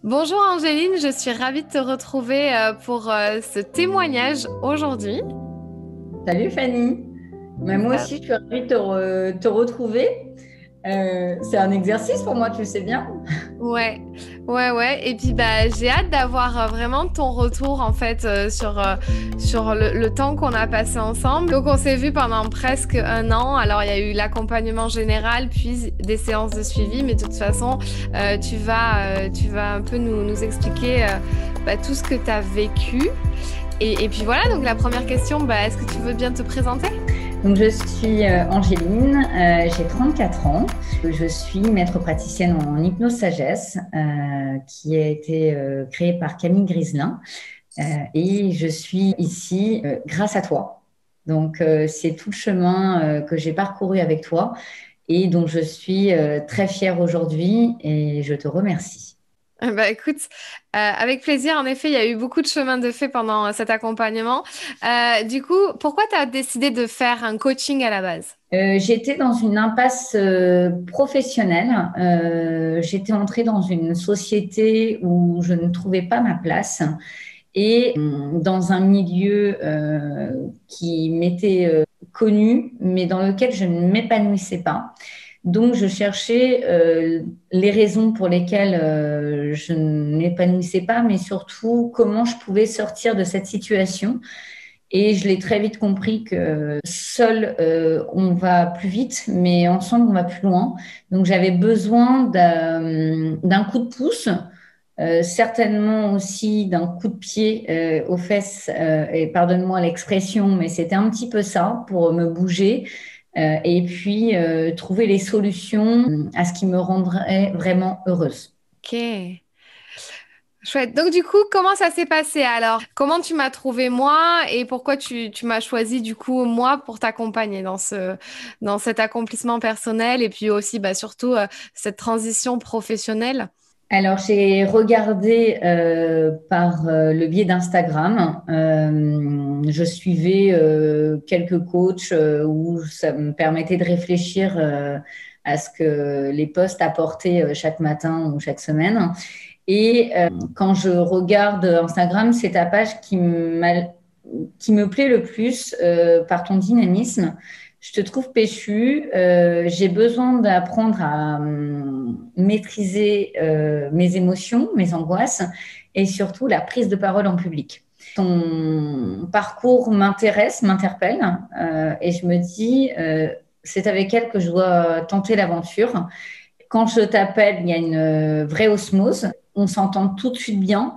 Bonjour Angéline, je suis ravie de te retrouver pour ce témoignage aujourd'hui. Salut Fanny. Moi Euh, aussi, je suis ravie de te retrouver. C'est un exercice pour moi, tu le sais bien. ouais, ouais. Et puis j'ai hâte d'avoir vraiment ton retour en fait sur le temps qu'on a passé ensemble. Donc on s'est vu pendant presque un an. Alors il y a eu l'accompagnement général, puis des séances de suivi. Mais de toute façon, tu vas un peu nous expliquer tout ce que tu as vécu. Et puis voilà, donc la première question, est-ce que tu veux bien te présenter? Donc, je suis Angéline, j'ai 34 ans. Je suis maître praticienne en hypnose sagesse qui a été créée par Camille Griselin. Et je suis ici grâce à toi. Donc, c'est tout le chemin que j'ai parcouru avec toi et dont je suis très fière aujourd'hui et je te remercie. Écoute, avec plaisir. En effet, il y a eu beaucoup de chemin de fait pendant cet accompagnement. Du coup, pourquoi tu as décidé de faire un coaching à la base? J'étais dans une impasse professionnelle. J'étais entrée dans une société où je ne trouvais pas ma place et dans un milieu qui m'était connu, mais dans lequel je ne m'épanouissais pas. Donc, je cherchais les raisons pour lesquelles je ne m'épanouissais pas, mais surtout comment je pouvais sortir de cette situation. Et je l'ai très vite compris que seul, on va plus vite, mais ensemble, on va plus loin. Donc, j'avais besoin d'un coup de pouce, certainement aussi d'un coup de pied aux fesses. Et pardonne-moi l'expression, mais c'était un petit peu ça pour me bouger. Et puis, trouver les solutions à ce qui me rendrait vraiment heureuse. Ok, chouette. Donc du coup, comment ça s'est passé alors? Comment tu m'as trouvé moi et pourquoi tu m'as choisi du coup moi pour t'accompagner dans cet accomplissement personnel et puis aussi surtout cette transition professionnelle? Alors, j'ai regardé par le biais d'Instagram. Je suivais quelques coachs où ça me permettait de réfléchir à ce que les posts apportaient chaque matin ou chaque semaine. Et quand je regarde Instagram, c'est ta page qui me plaît le plus par ton dynamisme. Je te trouve péchu. J'ai besoin d'apprendre à maîtriser mes émotions, mes angoisses et surtout la prise de parole en public. Ton parcours m'intéresse, m'interpelle et je me dis, c'est avec elle que je dois tenter l'aventure. Quand je t'appelle, il y a une vraie osmose. On s'entend tout de suite bien.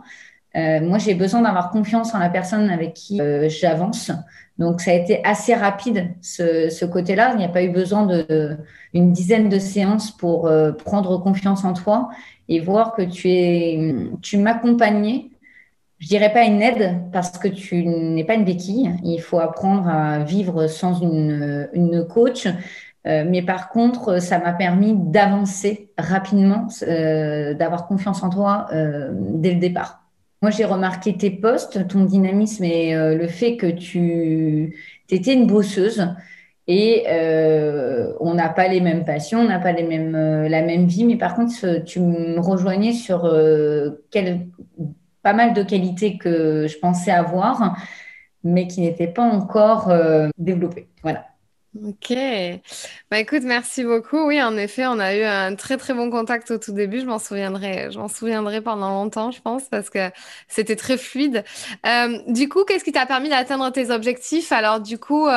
Moi, j'ai besoin d'avoir confiance en la personne avec qui j'avance. Donc, ça a été assez rapide, ce côté-là. Il n'y a pas eu besoin d'une dizaine de séances pour prendre confiance en toi et voir que tu m'accompagnais. Je dirais pas une aide parce que tu n'es pas une béquille. Il faut apprendre à vivre sans une coach. Mais par contre, ça m'a permis d'avancer rapidement, d'avoir confiance en toi dès le départ. Moi, j'ai remarqué tes posts, ton dynamisme et le fait que tu étais une bosseuse. Et on n'a pas les mêmes passions, on n'a pas la même vie, mais par contre, tu me rejoignais sur pas mal de qualités que je pensais avoir, mais qui n'étaient pas encore développées. Voilà. Ok. Écoute, merci beaucoup. Oui, en effet, on a eu un très très bon contact au tout début. Je m'en souviendrai pendant longtemps, je pense, parce que c'était très fluide. Du coup, qu'est-ce qui t'a permis d'atteindre tes objectifs? Alors, du coup,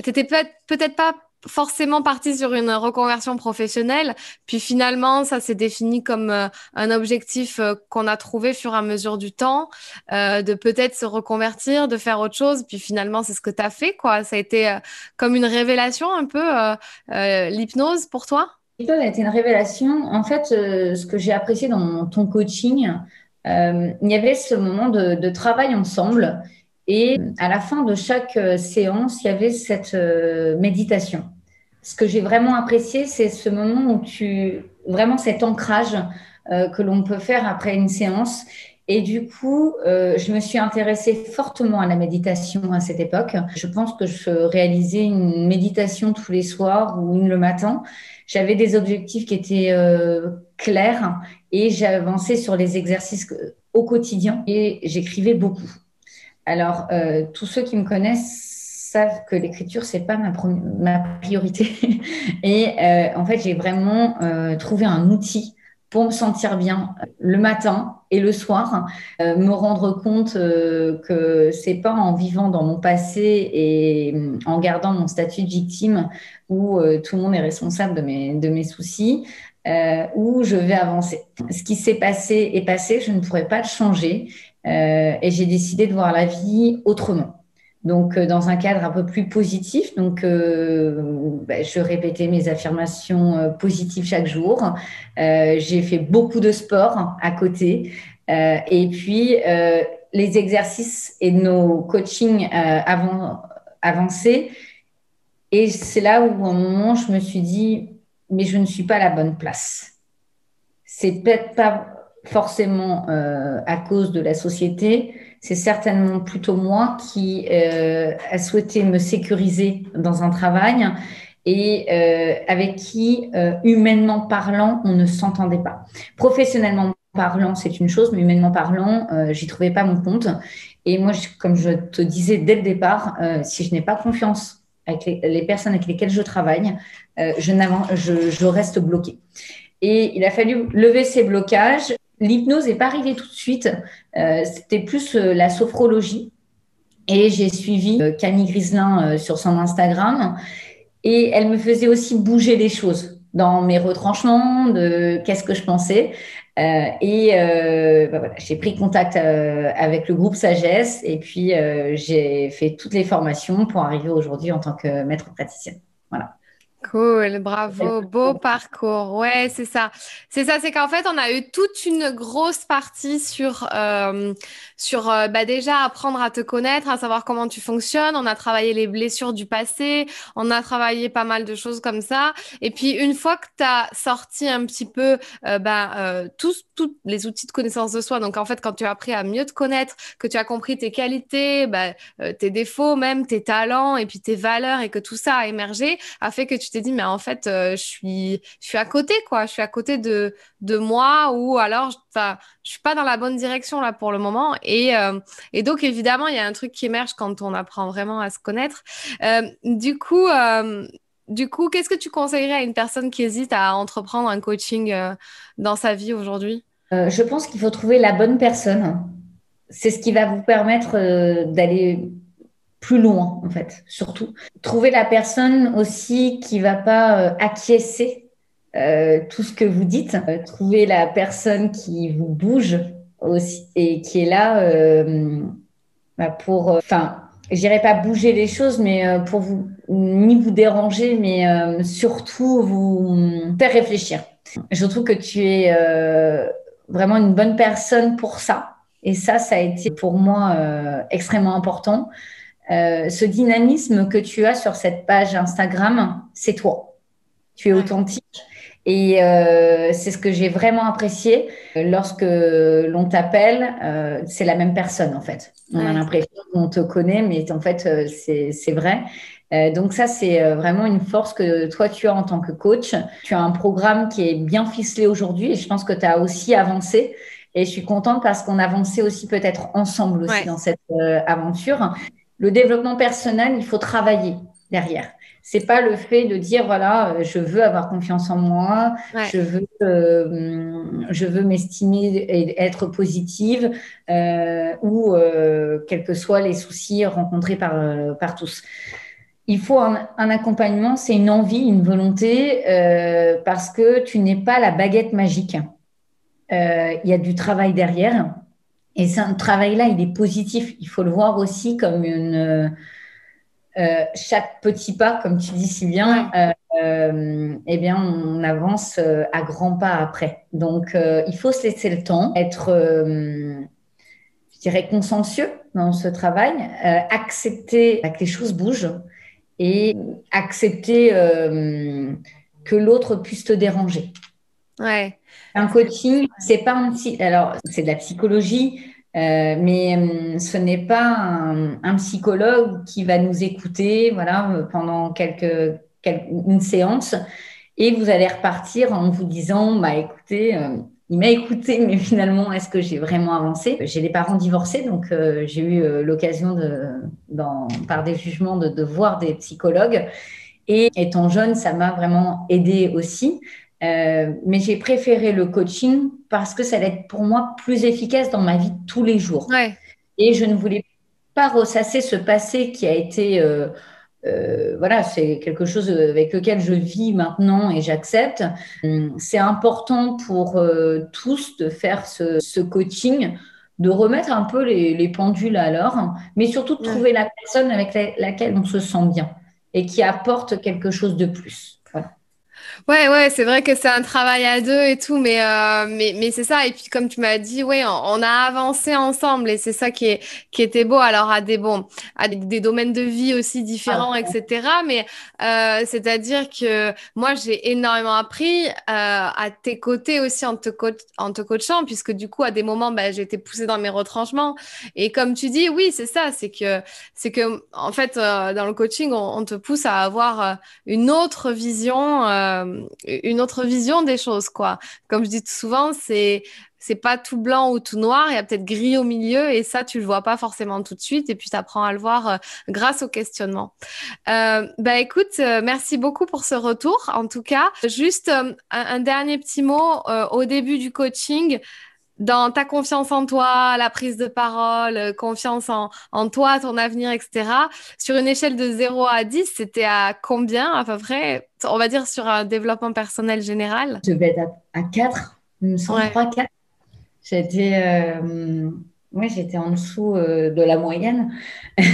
t'étais peut-être pas forcément partie sur une reconversion professionnelle, puis finalement, ça s'est défini comme un objectif qu'on a trouvé fur et à mesure du temps, de peut-être se reconvertir, de faire autre chose, puis finalement, c'est ce que t'as fait, quoi. Ça a été comme une révélation un peu, l'hypnose pour toi? Ça a été une révélation. En fait, ce que j'ai apprécié dans ton coaching, il y avait ce moment de travail ensemble. Et à la fin de chaque séance, il y avait cette méditation. Ce que j'ai vraiment apprécié, c'est ce moment où vraiment cet ancrage que l'on peut faire après une séance. Et du coup, je me suis intéressée fortement à la méditation à cette époque. Je pense que je réalisais une méditation tous les soirs ou une le matin. J'avais des objectifs qui étaient clairs et j'avançais sur les exercices au quotidien et j'écrivais beaucoup. Alors, tous ceux qui me connaissent savent que l'écriture, c'est pas ma priorité. Et en fait, j'ai vraiment trouvé un outil pour me sentir bien le matin et le soir, me rendre compte que c'est pas en vivant dans mon passé et en gardant mon statut de victime où tout le monde est responsable de mes soucis, où je vais avancer. Ce qui s'est passé est passé, je ne pourrais pas le changer. Et j'ai décidé de voir la vie autrement. Donc, dans un cadre un peu plus positif. Donc, je répétais mes affirmations positives chaque jour. J'ai fait beaucoup de sport à côté. Et puis, les exercices et nos coachings avancés. Et c'est là où, à un moment, je me suis dit, mais je ne suis pas à la bonne place. C'est peut-être pas forcément à cause de la société, c'est certainement plutôt moi qui a souhaité me sécuriser dans un travail et avec qui, humainement parlant, on ne s'entendait pas. Professionnellement parlant, c'est une chose, mais humainement parlant, j'y trouvais pas mon compte. Et moi, comme je te disais dès le départ, si je n'ai pas confiance avec les personnes avec lesquelles je travaille, je reste bloquée. Et il a fallu lever ces blocages. L'hypnose n'est pas arrivée tout de suite. C'était plus la sophrologie. Et j'ai suivi Camille Griselin sur son Instagram. Et elle me faisait aussi bouger les choses dans mes retranchements, de qu'est-ce que je pensais. Voilà, j'ai pris contact avec le groupe Sagesse et puis j'ai fait toutes les formations pour arriver aujourd'hui en tant que maître praticienne. Voilà. Cool, bravo, beau parcours. Ouais, c'est ça. C'est ça, c'est qu'en fait, on a eu toute une grosse partie sur bah déjà apprendre à te connaître, à savoir comment tu fonctionnes. On a travaillé les blessures du passé, on a travaillé pas mal de choses comme ça. Et puis, une fois que tu as sorti un petit peu tous les outils de connaissance de soi, donc en fait, quand tu as appris à mieux te connaître, que tu as compris tes qualités, tes défauts, même tes talents et puis tes valeurs et que tout ça a émergé, a fait que tu t'es dit, mais en fait, je suis à côté, quoi. Je suis à côté de moi ou alors, enfin, je suis pas dans la bonne direction là pour le moment. Et donc, évidemment, il y a un truc qui émerge quand on apprend vraiment à se connaître. Du coup, qu'est-ce que tu conseillerais à une personne qui hésite à entreprendre un coaching dans sa vie aujourd'hui? Je pense qu'il faut trouver la bonne personne. C'est ce qui va vous permettre d'aller plus loin, en fait, surtout. Trouver la personne aussi qui va pas acquiescer tout ce que vous dites. Trouver la personne qui vous bouge aussi et qui est là pour, enfin, je dirais pas bouger les choses, mais pour vous, ni vous déranger, mais surtout vous faire réfléchir. Je trouve que tu es vraiment une bonne personne pour ça. Et ça a été pour moi extrêmement important. Ce dynamisme que tu as sur cette page Instagram, c'est toi. Tu es Ouais. authentique. Et c'est ce que j'ai vraiment apprécié. Lorsque l'on t'appelle, c'est la même personne en fait. On a Ouais. l'impression qu'on te connaît, mais en fait, c'est vrai. Donc ça, c'est vraiment une force que toi, tu as en tant que coach. Tu as un programme qui est bien ficelé aujourd'hui et je pense que tu as aussi avancé. Et je suis contente parce qu'on avançait aussi peut-être ensemble aussi Ouais. dans cette aventure. Le développement personnel, il faut travailler derrière. C'est pas le fait de dire voilà, je veux avoir confiance en moi, Ouais. je veux m'estimer et être positive ou quels que soient les soucis rencontrés par tous. Il faut un accompagnement, c'est une envie, une volonté, parce que tu n'es pas la baguette magique. Il y a du travail derrière. Et ce travail-là, il est positif. Il faut le voir aussi comme chaque petit pas, comme tu dis si bien, Ouais. eh bien, on avance à grands pas après. Donc, il faut se laisser le temps, être, je dirais, consciencieux dans ce travail, accepter que les choses bougent et accepter que l'autre puisse te déranger. Ouais. Un coaching, c'est pas alors c'est de la psychologie, mais ce n'est pas un psychologue qui va nous écouter, voilà, pendant une séance, et vous allez repartir en vous disant, bah écoutez, il m'a écouté, mais finalement, est-ce que j'ai vraiment avancé? J'ai des parents divorcés, donc j'ai eu l'occasion par des jugements, de voir des psychologues. Et étant jeune, ça m'a vraiment aidé aussi. Mais j'ai préféré le coaching parce que ça allait être pour moi plus efficace dans ma vie de tous les jours. Ouais. Et je ne voulais pas ressasser ce passé qui a été, voilà, c'est quelque chose avec lequel je vis maintenant et j'accepte. C'est important pour tous de faire ce coaching, de remettre un peu les pendules à l'heure, mais surtout de Ouais. trouver la personne avec laquelle on se sent bien et qui apporte quelque chose de plus. Voilà. Ouais, ouais, c'est vrai que c'est un travail à deux et tout, mais c'est ça. Et puis, comme tu m'as dit, ouais, on a avancé ensemble et c'est ça qui était beau. Alors, à des domaines de vie aussi différents, etc. Mais c'est-à-dire que moi, j'ai énormément appris à tes côtés aussi en te coachant, puisque du coup, à des moments, bah, j'ai été poussée dans mes retranchements. Et comme tu dis, oui, c'est ça, en fait, dans le coaching, on te pousse à avoir une autre vision des choses, quoi. Comme je dis souvent, c'est pas tout blanc ou tout noir, il y a peut-être gris au milieu et ça, tu le vois pas forcément tout de suite et puis tu apprends à le voir grâce au questionnement. Bah écoute, merci beaucoup pour ce retour. En tout cas, juste un dernier petit mot au début du coaching. Dans ta confiance en toi, la prise de parole, confiance en toi, ton avenir, etc. Sur une échelle de 0 à 10, c'était à combien à peu près? On va dire sur un développement personnel général. Je vais être à 4, il me semble, Ouais. 3, 4. J'étais ouais, j'étais en dessous de la moyenne. Ouais.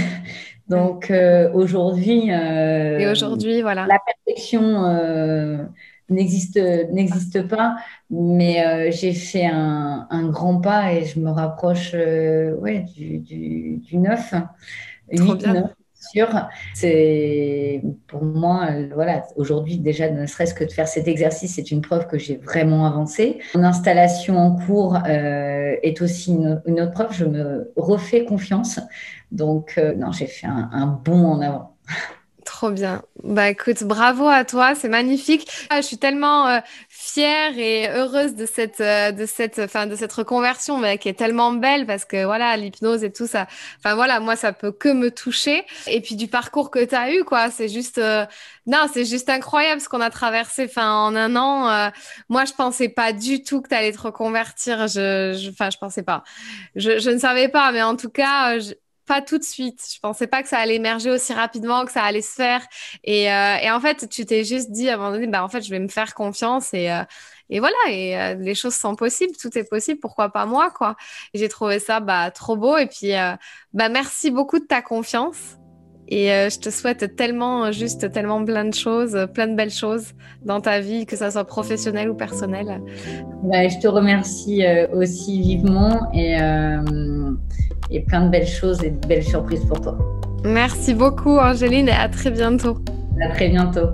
Donc aujourd'hui, Et aujourd'hui, voilà. la perfection n'existe pas, mais j'ai fait un grand pas et je me rapproche ouais, du 9, Trop 8, bien. 9, sûr. C'est pour moi, voilà, aujourd'hui déjà, ne serait-ce que de faire cet exercice, c'est une preuve que j'ai vraiment avancé. Mon installation en cours est aussi une autre preuve, je me refais confiance. Donc, non, j'ai fait un bond en avant. Trop bien. Bah écoute, bravo à toi, c'est magnifique. Ah, je suis tellement fière et heureuse de cette reconversion mais qui est tellement belle parce que voilà, l'hypnose et tout ça. Enfin voilà, moi ça peut que me toucher. Et puis du parcours que tu as eu quoi, c'est juste non, c'est juste incroyable ce qu'on a traversé enfin en un an. Moi je pensais pas du tout que tu allais te reconvertir, enfin je pensais pas. Je ne savais pas mais en tout cas pas tout de suite. Je pensais pas que ça allait émerger aussi rapidement, que ça allait se faire. Et en fait, tu t'es juste dit à un moment donné, bah en fait, je vais me faire confiance et voilà. Et les choses sont possibles, tout est possible. Pourquoi pas moi, quoi. Et j'ai trouvé ça bah trop beau. Et puis bah merci beaucoup de ta confiance. Et je te souhaite tellement, juste tellement plein de choses, plein de belles choses dans ta vie, que ça soit professionnelle ou personnelle. Bah, je te remercie aussi vivement et plein de belles choses et de belles surprises pour toi. Merci beaucoup, Angéline, et à très bientôt. À très bientôt.